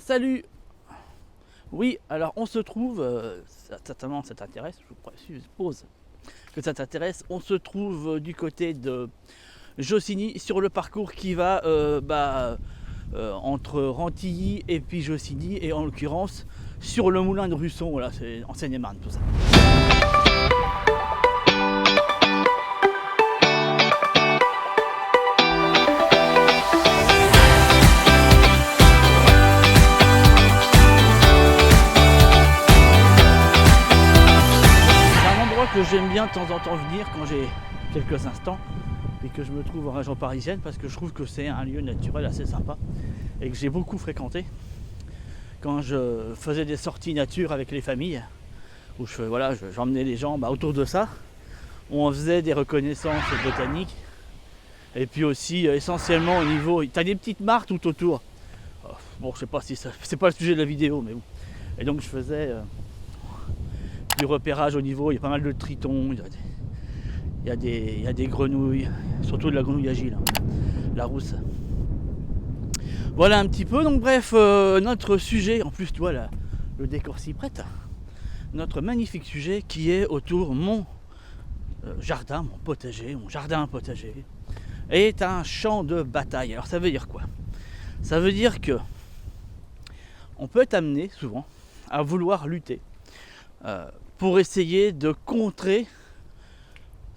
Salut. Oui, alors on se trouve, certainement ça t'intéresse, je suppose que ça t'intéresse, on se trouve du côté de Jossigny sur le parcours qui va entre Rantilly et puis Jossigny et en l'occurrence sur le moulin de Russon, voilà, c'est en Seine-et-Marne tout ça. Que j'aime bien de temps en temps venir quand j'ai quelques instants et que je me trouve en région parisienne parce que je trouve que c'est un lieu naturel assez sympa et que j'ai beaucoup fréquenté quand je faisais des sorties nature avec les familles où j'emmenais les gens autour de ça où on faisait des reconnaissances botaniques et puis aussi essentiellement au niveau, t'as des petites mares tout autour, bon je sais pas si ça, c'est pas le sujet de la vidéo mais bon, et donc je faisais du repérage au niveau, il y a pas mal de tritons, il y a des grenouilles, surtout de la grenouille agile, la rousse. Voilà un petit peu, donc bref, notre sujet, en plus tu vois le décor s'y prête, notre magnifique sujet qui est autour mon jardin, mon potager, mon jardin potager, est un champ de bataille. Alors ça veut dire quoi? Ça veut dire que on peut être amené souvent à vouloir lutter pour essayer de contrer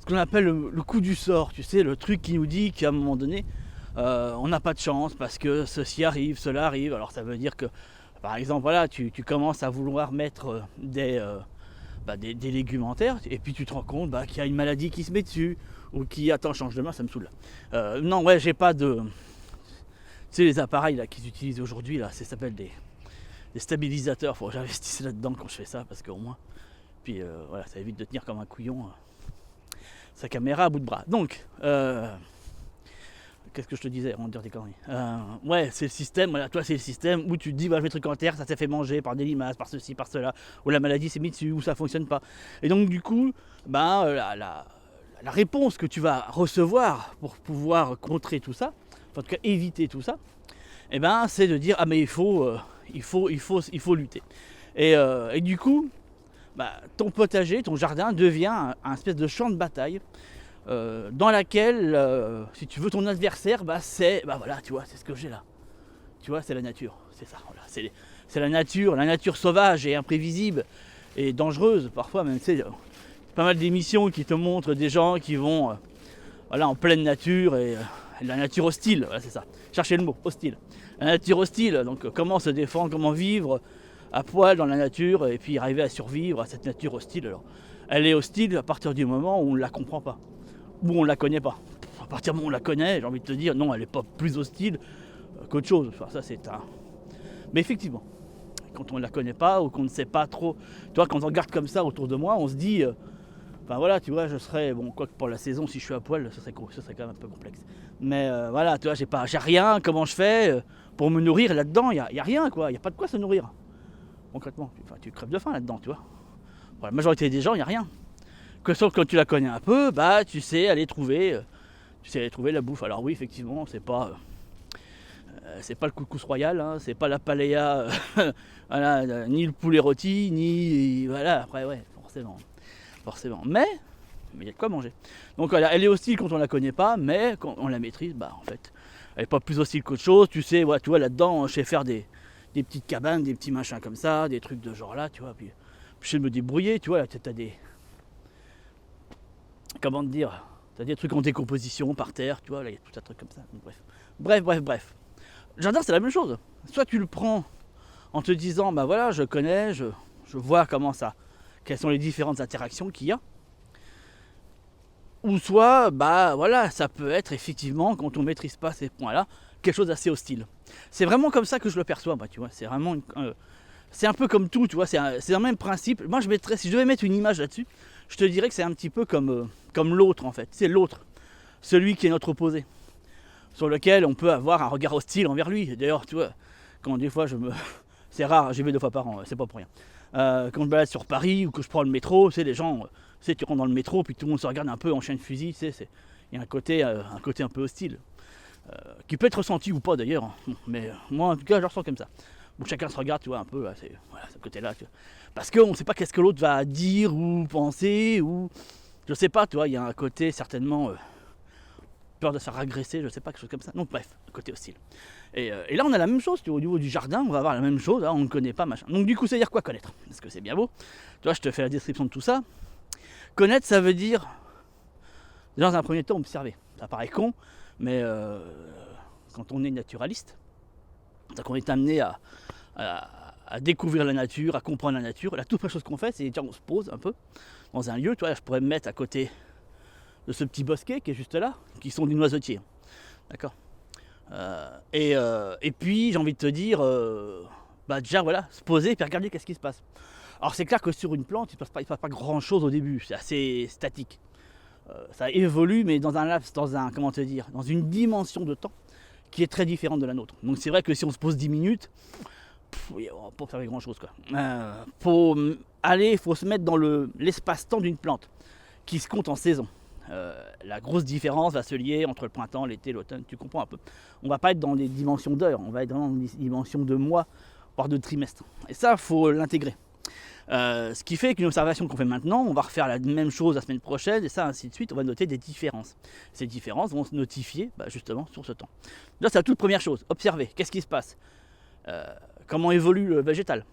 ce qu'on appelle le coup du sort, tu sais, le truc qui nous dit qu'à un moment donné, on n'a pas de chance parce que ceci arrive, cela arrive. Alors ça veut dire que, par exemple, voilà, tu commences à vouloir mettre des légumes en terre et puis tu te rends compte qu'il y a une maladie qui se met dessus ou qui, attends, change de main, ça me saoule. Non, ouais, j'ai pas de... Tu sais, les appareils là qu'ils utilisent aujourd'hui, là, ça s'appelle des stabilisateurs. Faut que j'investisse là-dedans quand je fais ça parce qu'au moins... Puis voilà, ça évite de tenir comme un couillon sa caméra à bout de bras. Donc, qu'est-ce que je te disais avant de dire des conneries, ouais, c'est le système, voilà, toi c'est le système où tu te dis, je mets le truc en terre, ça s'est fait manger par des limaces, par ceci, par cela, ou la maladie s'est mise dessus, ou ça fonctionne pas. Et donc du coup, la réponse que tu vas recevoir pour pouvoir contrer tout ça, en tout cas éviter tout ça, c'est de dire, mais il faut lutter. Et du coup, ton potager, ton jardin devient un espèce de champ de bataille dans laquelle, si tu veux, ton adversaire, voilà, tu vois, c'est ce que j'ai là. Tu vois, c'est la nature, c'est ça. Voilà, c'est la nature sauvage et imprévisible et dangereuse. Parfois, même, tu sais, pas mal d'émissions qui te montrent des gens qui vont en pleine nature et la nature hostile, voilà, c'est ça. Cherchez le mot, hostile. La nature hostile, donc comment se défendre, comment vivre à poil dans la nature et puis arriver à survivre à cette nature hostile. Alors, elle est hostile à partir du moment où on ne la comprend pas, où on ne la connaît pas. À partir du moment où on la connaît, j'ai envie de te dire, non, elle n'est pas plus hostile qu'autre chose. Enfin, ça, c'est un... Mais effectivement, quand on ne la connaît pas ou qu'on ne sait pas trop, tu vois, quand on regarde comme ça autour de moi, on se dit, voilà, tu vois, je serais, bon, quoi que pour la saison, si je suis à poil, ça serait quand même un peu complexe. Mais voilà, tu vois, j'ai rien, comment je fais pour me nourrir là-dedans, il n'y a rien, quoi, il n'y a pas de quoi se nourrir. Concrètement, tu crèves de faim là-dedans, tu vois. Pour la majorité des gens, il n'y a rien. Sauf quand tu la connais un peu, tu sais aller trouver la bouffe. Alors oui, effectivement, c'est pas le couscous royal, hein, c'est pas la paella, voilà, ni le poulet rôti, ni voilà. Après, ouais, forcément. Mais il y a de quoi manger. Donc voilà, elle est hostile quand on la connaît pas, mais quand on la maîtrise, en fait, elle est pas plus hostile qu'autre chose. Tu sais, ouais, tu vois, là-dedans, je sais faire des petites cabanes, des petits machins comme ça, des trucs de genre là, tu vois. Puis je sais me débrouiller, tu vois, là, t'as des... Comment te dire, t'as des trucs en décomposition par terre, tu vois, là, il y a tout un truc comme ça. Donc, bref. Le jardin, c'est la même chose. Soit tu le prends en te disant, voilà, je connais, je vois quelles sont les différentes interactions qu'il y a. Ou soit, voilà, ça peut être effectivement, quand on ne maîtrise pas ces points-là, quelque chose d'assez hostile. C'est vraiment comme ça que je le perçois, tu vois, c'est vraiment... c'est un peu comme tout, tu vois, c'est un même principe. Moi, si je devais mettre une image là-dessus, je te dirais que c'est un petit peu comme l'autre, en fait. C'est l'autre, celui qui est notre opposé, sur lequel on peut avoir un regard hostile envers lui. D'ailleurs, tu vois, quand des fois c'est rare, j'y vais 2 fois par an, c'est pas pour rien. Quand je me balade sur Paris ou que je prends le métro, les gens, tu rentres dans le métro, puis tout le monde se regarde un peu en chien de fusil, il y a un côté un peu hostile, qui peut être ressenti ou pas d'ailleurs, mais moi en tout cas je le ressens comme ça. Bon, chacun se regarde, tu vois, un peu, là, c'est voilà, ce côté-là. Parce qu'on ne sait pas qu'est-ce que l'autre va dire ou penser, ou je sais pas, tu vois, il y a un côté certainement peur de se faire agresser, je sais pas, quelque chose comme ça. Donc bref, côté hostile. Et là, on a la même chose, tu vois, au niveau du jardin, on va avoir la même chose, hein, on ne connaît pas, machin. Donc du coup, ça veut dire quoi connaître? Parce que c'est bien beau. Tu vois, je te fais la description de tout ça. Connaître, ça veut dire, dans un premier temps, observer. Ça paraît con, mais quand on est naturaliste, donc on est amené à découvrir la nature, à comprendre la nature. La toute première chose qu'on fait, c'est on se pose un peu dans un lieu. Tu vois, je pourrais me mettre à côté de ce petit bosquet qui est juste là, qui sont du noisetier. D'accord. Et puis, j'ai envie de te dire, déjà voilà, se poser et puis regarder qu'est-ce qui se passe. Alors c'est clair que sur une plante, il ne se passe pas grand chose au début, c'est assez statique. Ça évolue, mais dans un laps, comment te dire, dans une dimension de temps qui est très différente de la nôtre. Donc c'est vrai que si on se pose 10 minutes, on va pas observer grand chose, quoi. Faut se mettre dans l'espace-temps d'une plante qui se compte en saison. La grosse différence va se lier entre le printemps, l'été, l'automne, tu comprends un peu. On va pas être dans des dimensions d'heures, on va être dans des dimensions de mois, voire de trimestres. Et ça, faut l'intégrer. Ce qui fait qu'une observation qu'on fait maintenant, on va refaire la même chose la semaine prochaine, et ça, ainsi de suite, on va noter des différences. Ces différences vont se notifier justement sur ce temps. Là, c'est la toute première chose, observer, qu'est-ce qui se passe, comment évolue le végétal,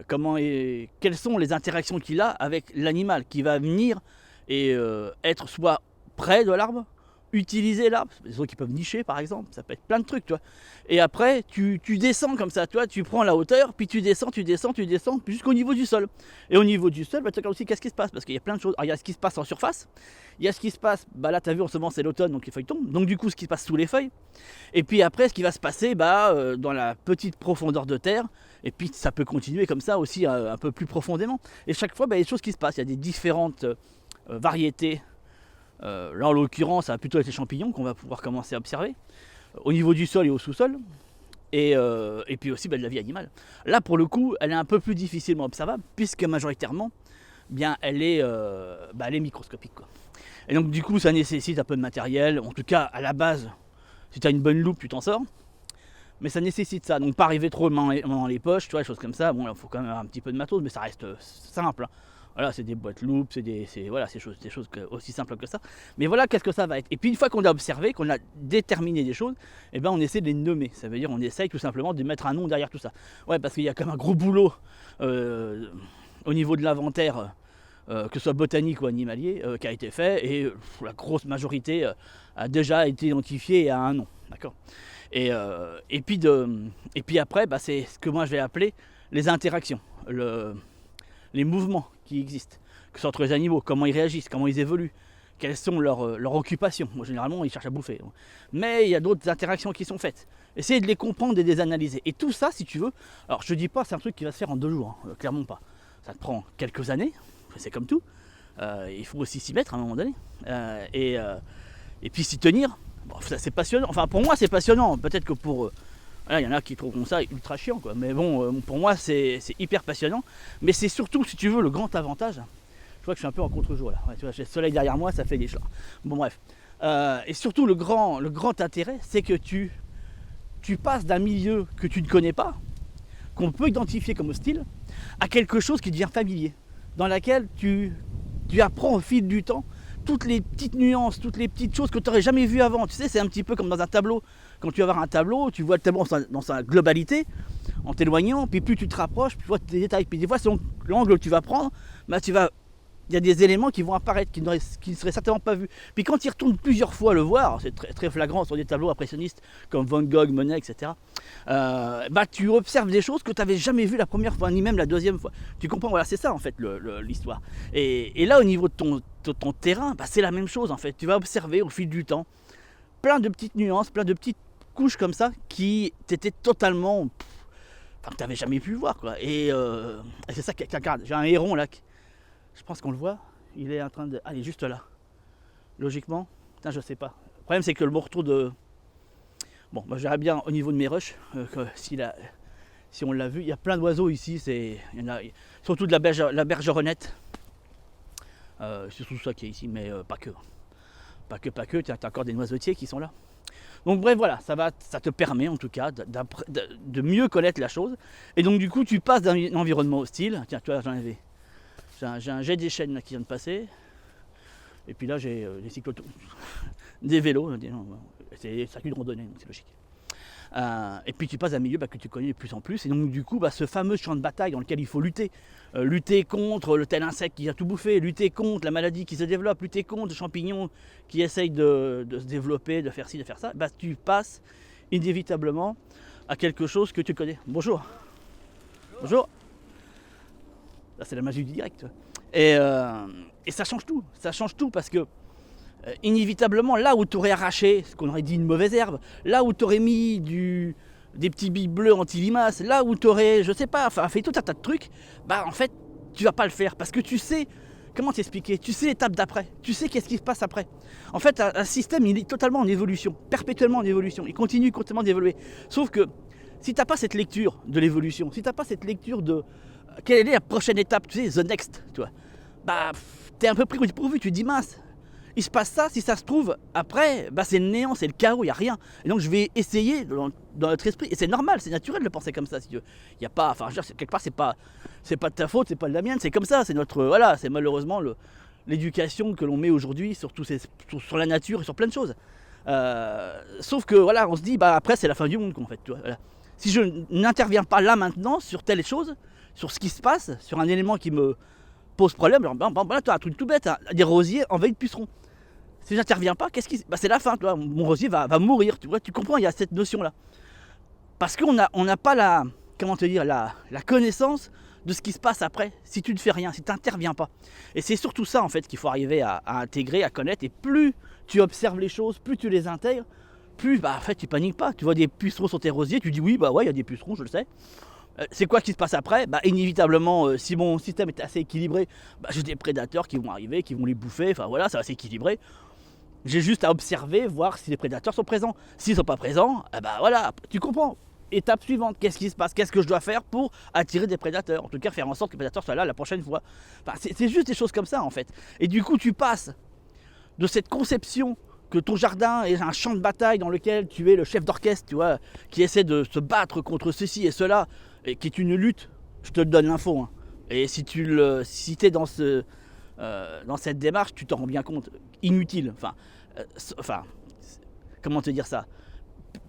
quelles sont les interactions qu'il a avec l'animal qui va venir et être soit près de l'arbre, utiliser l'arbre, des autres qui peuvent nicher par exemple, ça peut être plein de trucs, tu vois. Et après, tu descends comme ça, tu vois, tu prends la hauteur, puis tu descends jusqu'au niveau du sol. Et au niveau du sol, tu regardes aussi qu'est-ce qui se passe, parce qu'il y a plein de choses. Alors, il y a ce qui se passe en surface, il y a ce qui se passe, là tu as vu en ce moment c'est l'automne, donc les feuilles tombent, donc du coup ce qui se passe sous les feuilles. Et puis après, ce qui va se passer dans la petite profondeur de terre, et puis ça peut continuer comme ça aussi un peu plus profondément. Et chaque fois, il y a des choses qui se passent, il y a des différentes variétés. Là en l'occurrence, ça va plutôt être les champignons qu'on va pouvoir commencer à observer au niveau du sol et au sous-sol, et puis aussi de la vie animale. Là pour le coup, elle est un peu plus difficilement observable puisque majoritairement, elle est microscopique, quoi. Et donc du coup, ça nécessite un peu de matériel. En tout cas, à la base, si tu as une bonne loupe, tu t'en sors. Mais ça nécessite ça, donc pas arriver trop dans les poches, tu vois, des choses comme ça. Bon, il faut quand même un petit peu de matos, mais ça reste simple, hein. Voilà, c'est des boîtes loupes, c'est des choses aussi simples que ça. Mais voilà, qu'est-ce que ça va être. Et puis une fois qu'on a observé, qu'on a déterminé des choses, on essaie de les nommer. Ça veut dire on essaye tout simplement de mettre un nom derrière tout ça. Ouais, parce qu'il y a quand même un gros boulot au niveau de l'inventaire, que ce soit botanique ou animalier, qui a été fait, et la grosse majorité a déjà été identifiée et a un nom. D'accord. Et puis après, c'est ce que moi je vais appeler les interactions, les mouvements qui existent, que ce soit entre les animaux, comment ils réagissent, comment ils évoluent, quelles sont leurs occupations. Moi, généralement, ils cherchent à bouffer. Mais il y a d'autres interactions qui sont faites. Essayez de les comprendre et de les analyser. Et tout ça, si tu veux, alors je te dis pas c'est un truc qui va se faire en 2 jours, hein, clairement pas. Ça te prend quelques années, c'est comme tout. Il faut aussi s'y mettre à un moment donné. Et puis s'y tenir. Bon, ça, c'est passionnant. Enfin, pour moi, c'est passionnant. Peut-être que pour il y en a qui trouveront ça ultra chiant, quoi. Mais bon, pour moi, c'est hyper passionnant. Mais c'est surtout, si tu veux, le grand avantage. Je vois que je suis un peu en contre-jour là. Ouais, tu vois, j'ai le soleil derrière moi, ça fait des chats. Bon, bref. Et surtout, le grand intérêt, c'est que tu passes d'un milieu que tu ne connais pas, qu'on peut identifier comme hostile, à quelque chose qui devient familier, dans laquelle tu apprends au fil du temps toutes les petites nuances, toutes les petites choses que tu n'aurais jamais vues avant. Tu sais, c'est un petit peu comme dans un tableau. Quand tu vas voir un tableau, tu vois le tableau dans sa globalité, en t'éloignant, puis plus tu te rapproches, plus tu vois des détails. Puis des fois, selon l'angle que tu vas prendre, il y a des éléments qui vont apparaître, qui ne seraient certainement pas vus. Puis quand tu y retournes plusieurs fois le voir, c'est très, très flagrant sur des tableaux impressionnistes comme Van Gogh, Monet, etc. Tu observes des choses que tu n'avais jamais vues la première fois, ni même la deuxième fois. Tu comprends, voilà, c'est ça en fait l'histoire. Et là, au niveau de ton terrain, c'est la même chose en fait. Tu vas observer au fil du temps plein de petites nuances, plein de petites couches comme ça qui t'étaient totalement... que tu n'avais jamais pu voir, quoi. Et c'est ça qui regarde. J'ai un héron là. Je pense qu'on le voit, il est en train de... Ah, il est juste là. Logiquement, je sais pas. Le problème, c'est que le morceau de... Bon, je verrai bien au niveau de mes rushs, si on l'a vu. Il y a plein d'oiseaux ici, il y en a, surtout de la bergeronnette. C'est tout ça qui est ici, mais pas que. Pas que, tu as encore des noisetiers qui sont là. Donc bref, voilà, ça te permet en tout cas de mieux connaître la chose. Et donc du coup, tu passes d'un environnement hostile. Tiens, tu vois, j'ai un jet des chaînes là, qui vient de passer. Et puis là, j'ai des cyclotons, des vélos. C'est circuit de randonnée, donc c'est logique. Et puis tu passes à un milieu que tu connais de plus en plus. Et donc du coup, ce fameux champ de bataille dans lequel il faut lutter. Lutter contre le tel insecte qui a tout bouffé, lutter contre la maladie qui se développe, lutter contre les champignons qui essayent de se développer, de faire ci, de faire ça. Tu passes inévitablement à quelque chose que tu connais. Bonjour. Bonjour. Là, c'est la magie du direct. Et ça change tout. Ça change tout parce que inévitablement, là où tu aurais arraché ce qu'on aurait dit une mauvaise herbe, là où tu aurais mis des petits billes bleus anti-limaces, là où tu aurais, je sais pas, fait tout un tas de trucs, en fait, tu vas pas le faire parce que tu sais, comment t'expliquer, tu sais l'étape d'après, tu sais qu'est-ce qui se passe après. En fait, un système, il est totalement en évolution, perpétuellement en évolution, il continue constamment d'évoluer. Sauf que si tu n'as pas cette lecture de l'évolution, si tu n'as pas cette lecture de quelle est la prochaine étape, tu sais, the next, tu vois, t'es un peu pris au dépourvu, tu te dis mince. Il se passe ça, si ça se trouve, après, c'est le néant, c'est le chaos, il n'y a rien. Et donc je vais essayer dans notre esprit, et c'est normal, c'est naturel de le penser comme ça, si tu veux. Il n'y a pas, enfin, je veux dire, quelque part, c'est pas de ta faute, c'est pas de la mienne, c'est comme ça, c'est notre, voilà, c'est malheureusement l'éducation que l'on met aujourd'hui sur la nature et sur plein de choses. Sauf que, voilà, on se dit, après, c'est la fin du monde, en fait, tu vois, voilà. Si je n'interviens pas là, maintenant, sur telle chose, sur ce qui se passe, sur un élément qui me pose problème, genre, là, tu as un truc tout bête, hein, des rosiers envahis de pucerons. Si j'interviens pas, c'est la fin, tu vois, mon rosier va mourir, tu vois, tu comprends, il y a cette notion-là. Parce qu'on n'a pas la connaissance de ce qui se passe après, si tu ne fais rien, si tu n'interviens pas. Et c'est surtout ça, en fait, qu'il faut arriver à intégrer, à connaître, et plus tu observes les choses, plus tu les intègres, plus, en fait, tu paniques pas. Tu vois des pucerons sur tes rosiers, tu dis oui, ouais, il y a des pucerons, je le sais. C'est quoi qui se passe après ? Inévitablement, si mon système est assez équilibré, j'ai des prédateurs qui vont arriver, qui vont les bouffer, enfin voilà, ça va s'équilibrer. J'ai juste à observer, voir si les prédateurs sont présents. S'ils ne sont pas présents, voilà, tu comprends. Étape suivante, qu'est-ce qui se passe ? Qu'est-ce que je dois faire pour attirer des prédateurs ? En tout cas, faire en sorte que les prédateurs soient là la prochaine fois. C'est juste des choses comme ça, en fait. Et du coup, tu passes de cette conception que ton jardin est un champ de bataille dans lequel tu es le chef d'orchestre, tu vois, qui essaie de se battre contre ceci et cela, et qui est une lutte. Je te donne l'info, hein. Et si tu es dans cette démarche, tu t'en rends bien compte, inutile, comment te dire ça,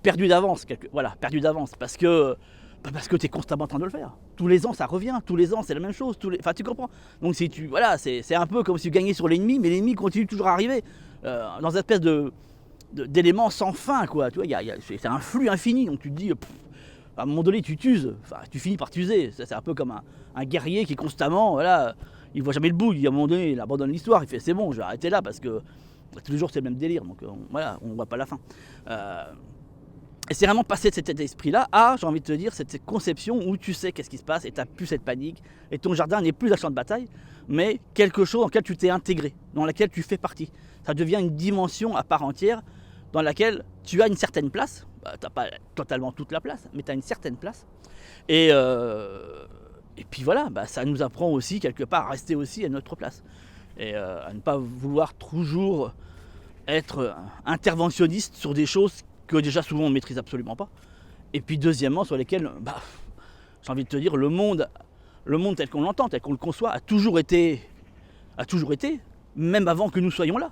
perdu d'avance, parce que tu es constamment en train de le faire. Tous les ans, ça revient, tous les ans, c'est la même chose, tu comprends. Donc c'est un peu comme si tu gagnais sur l'ennemi, mais l'ennemi continue toujours à arriver, dans une espèce d'éléments sans fin, quoi, tu vois, c'est un flux infini, donc tu te dis, à un moment donné, tu t'uses, tu finis par t'user. C'est un peu comme un guerrier qui constamment, voilà, il voit jamais le bout. À un moment donné, il abandonne l'histoire. Il fait c'est bon, je vais arrêter là parce que tous les jours c'est le même délire. Donc voilà, on ne voit pas la fin. Et c'est vraiment passer de cet état d'esprit-là à, j'ai envie de te dire, cette conception où tu sais qu'est-ce qui se passe et tu n'as plus cette panique. Et ton jardin n'est plus un champ de bataille, mais quelque chose dans lequel tu t'es intégré, dans lequel tu fais partie. Ça devient une dimension à part entière dans laquelle tu as une certaine place. Tu n'as pas totalement toute la place, mais tu as une certaine place. Et puis voilà, ça nous apprend aussi quelque part à rester aussi à notre place. Et à ne pas vouloir toujours être interventionniste sur des choses que déjà souvent on ne maîtrise absolument pas. Et puis deuxièmement, sur lesquelles, j'ai envie de te dire, le monde tel qu'on l'entend, tel qu'on le conçoit, a toujours été, même avant que nous soyons là.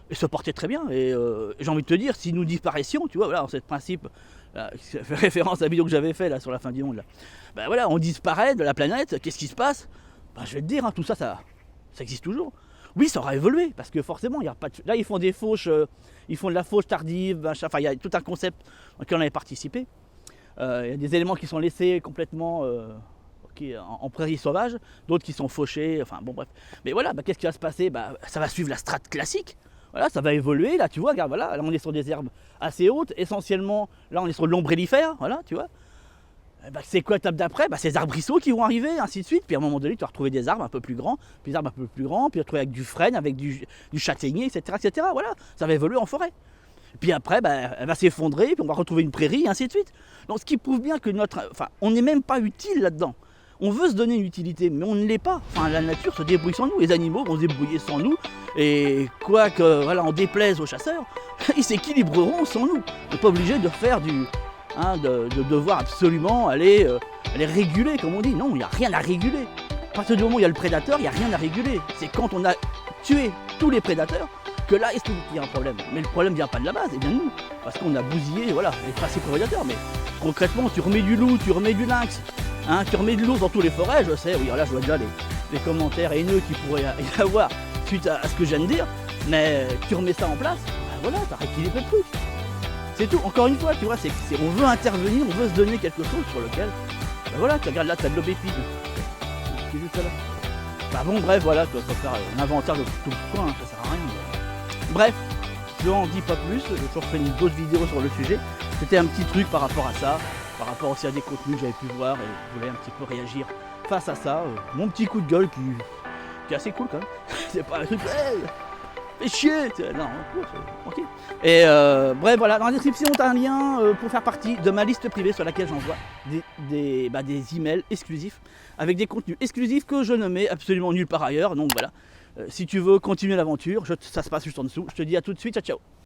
Et se portait très bien. Et j'ai envie de te dire, si nous disparaissions, tu vois, voilà, c'est le principe, ça fait référence à la vidéo que j'avais fait là, sur la fin du monde. Là. Voilà, on disparaît de la planète, qu'est-ce qui se passe ? Je vais te dire, hein, tout ça, ça existe toujours. Oui, ça aura évolué, parce que forcément, il y a pas de... Là, ils font des fauches, ils font de la fauche tardive, il y a tout un concept dans lequel on avait participé. Il y a des éléments qui sont laissés complètement en prairie sauvage, d'autres qui sont fauchés, bref. Mais voilà, qu'est-ce qui va se passer ? Ça va suivre la strate classique. Voilà, ça va évoluer, là, tu vois, regarde, voilà, là, on est sur des herbes assez hautes, essentiellement, là, on est sur l'ombrellifère, voilà, tu vois. C'est quoi l'étape d'après ? Ces arbrisseaux qui vont arriver, ainsi de suite, puis à un moment donné, tu vas retrouver des arbres un peu plus grands, puis des arbres un peu plus grands, puis tu vas retrouver avec du frêne, avec du châtaignier, etc., etc., voilà, ça va évoluer en forêt. Puis après, elle va s'effondrer, puis on va retrouver une prairie, ainsi de suite. Donc, ce qui prouve bien que on n'est même pas utile là-dedans. On veut se donner une utilité, mais on ne l'est pas. La nature se débrouille sans nous, les animaux vont se débrouiller sans nous, Et quoi que, voilà, on déplaise aux chasseurs, ils s'équilibreront sans nous. On n'est pas obligé de faire de devoir absolument aller réguler, comme on dit. Non, il n'y a rien à réguler. À partir du moment où il y a le prédateur, il n'y a rien à réguler. C'est quand on a tué tous les prédateurs que là, il se trouve qu'il y a un problème. Mais le problème vient pas de la base, et bien de nous. Parce qu'on a bousillé, voilà, les principaux prédateurs. Mais concrètement, tu remets du loup, tu remets du lynx, tu remets de l'ours dans toutes les forêts, je sais, oui, là je vois déjà les commentaires haineux qu'il pourrait y avoir suite à ce que je viens de dire. Mais tu remets ça en place, ben voilà, t'as rééquilibré le truc. C'est tout, encore une fois, tu vois, on veut intervenir, on veut se donner quelque chose sur lequel, ben voilà, tu regardes là, t'as de l'obépide. C'est juste ça là. Bah bon, bref, voilà, tu vas faire un inventaire de tout le coin, ça sert à rien. Bref, je n'en dis pas plus, je referai d'autres vidéos sur le sujet. C'était un petit truc par rapport à ça, par rapport aussi à des contenus que j'avais pu voir et je voulais un petit peu réagir face à ça. Mon petit coup de gueule qui est assez cool quand même. C'est pas un truc, fais chier, non, ok. Et bref, voilà, dans la description, tu as un lien pour faire partie de ma liste privée sur laquelle j'envoie des emails exclusifs avec des contenus exclusifs que je ne mets absolument nulle part ailleurs. Donc voilà, si tu veux continuer l'aventure, ça se passe juste en dessous. Je te dis à tout de suite, ciao ciao.